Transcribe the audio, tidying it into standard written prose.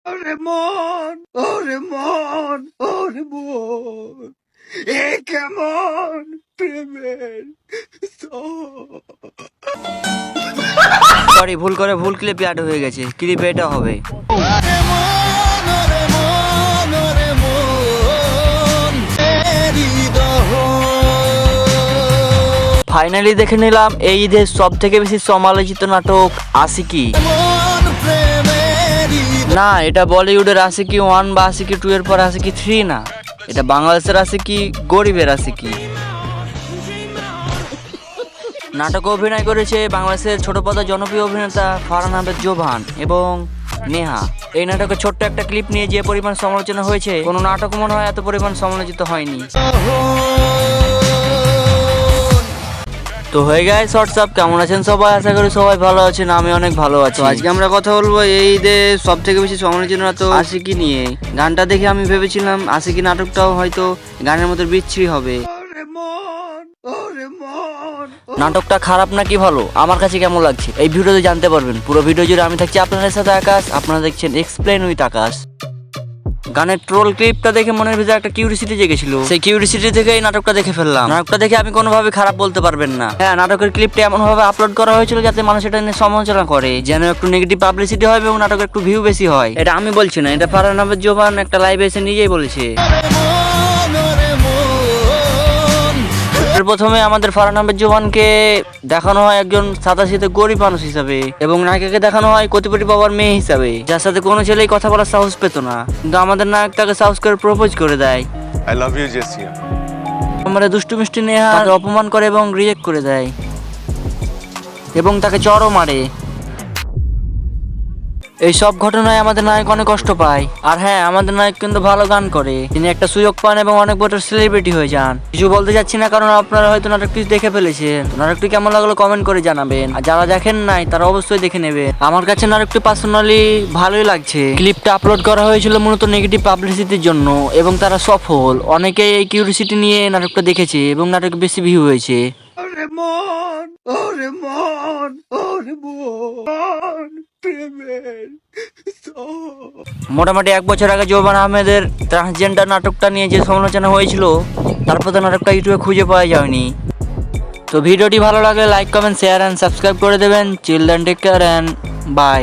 ওরে মন, ওরে মন, ওরে মন, এ কেমন প্রেমের সরি, ভুল করে ভুল ক্লিপে অ্যাড হয়ে গেছে। ক্লিপে এটা হবে। ফাইনালি দেখে নিলাম এই ঈদের সব থেকে বেশি সমালোচিত নাটক আশিকি। না, এটা বলিউডের আশিকি 1 বা আশিকি 2 এর পর আশিকি 3 না, এটা বাংলাদেশের আশিকি, গরিবের আশিকি। নাটকে অভিনয় করেছে বাংলাদেশের ছোট পর্দার জনপ্রিয় অভিনেতা ফারহান আহমেদ জোভান এবং নেহা। এই নাটকের ছোট্ট একটা ক্লিপ নিয়ে যে পরিমাণ সমালোচনা হয়েছে, কোনো নাটক মনে হয় এত পরিমাণ সমালোচিত হয়নি। তো হয়ে গেছে হোয়াটসঅ্যাপ, কেমন আছেন সবাই? আশা করি সবাই ভালো আছেন, আমি অনেক ভালো আছি। আজকে আমরা কথা বলবো এই ঈদে সব থেকে বেশি সমালোচিত নাটক আশিকি নিয়ে। গানটা দেখে আমি ভেবেছিলাম আশিকি নাটকটাও হয়তো গানের মতো বিচ্ছিরি হবে। নাটকটা খারাপ নাকি ভালো, আমার কাছে কেমন লাগছে এই ভিডিওতে জানতে পারবেন। পুরো ভিডিও জুড়ে আমি থাকছি আপনাদের সাথে আকাশ, আপনারা দেখছেন এক্সপ্লেন উইথ আকাশ। গানের ট্রোল ক্লিপটা দেখে মনের ভিতরে একটা কিউরিসিটি জেগেছিল, সেই কিউরিসিটি থেকে এই নাটকটা দেখে ফেললাম। নাটকটা দেখে আমি কোনোভাবে খারাপ বলতে পারবেন না। হ্যাঁ, নাটকের ক্লিপটা এমন ভাবে আপলোড করা হয়েছিল যাতে মানুষ এটা নিয়ে সমালোচনা করে, যেন একটু নেগেটিভ পাবলিসিটি হয় এবং নাটকের একটু ভিউ বেশি হয়। এটা আমি বলছি না, এটা ফারহান আহমেদ জোভান একটা লাইভে এসে নিজেই বলেছে। প্রথমে আমাদের ফারহান আহমেদ জোভানকে দেখানো হয় একজন সাদাসিধে গরিব মানুষ হিসাবে এবং নায়িকাকে দেখানো হয় কোটিপতি বাবার মেয়ে হিসাবে, যার সাথে কোনো ছেলেই কথা বলার সাহস পেত না। কিন্তু আমাদের নায়ক তাকে সাহস করে প্রপোজ করে দেয়। I love you, Jessia. আমাদের দুষ্টু মিষ্টি নেহা তাকে অপমান করে এবং রিজেক্ট করে দেয় এবং তাকে চড়ও মারে। এই সব ঘটনায় আমাদের নায়ক অনেক কষ্ট পায়। আর হ্যাঁ, আমাদের নায়ক কিন্তু ভালো গান করে, তিনি একটা সুযোগ পান এবং অনেক বড় সেলিব্রিটি হয়ে যান। কিছু বলতে যাচ্ছি না, কারণ আপনারা হয়তো নাটকটি দেখে ফেলেছেন। নাটকটি কেমন লাগলো কমেন্ট করে জানাবেন, আর যারা দেখেন নাই তারা অবশ্যই দেখে নেবে। আমার কাছে নাটকটি পার্সোনালি ভালোই লাগছে। ক্লিপটা আপলোড করা হয়েছিল মূলত নেগেটিভ পাবলিসিটির জন্য এবং তারা সফল। অনেকেই এই কিউরিসিটি নিয়ে নাটকটা দেখেছে এবং নাটক বেশি ভিউ হয়েছে। ওরে মন, ওরে মন, ওরে মন, প্রেমের মোটামুটি 1 বছর আগে জোবান আহমেদের ট্রান্সজেন্ডার নাটকটা নিয়ে যে সমালোচনা হয়েছিল, তারপর তো নাটকটা ইউটিউবে খুঁজে পাওয়া যায়নি। তো ভিডিওটি ভালো লাগলে like, comment, share and subscribe করে দেবেন। Children take care and by.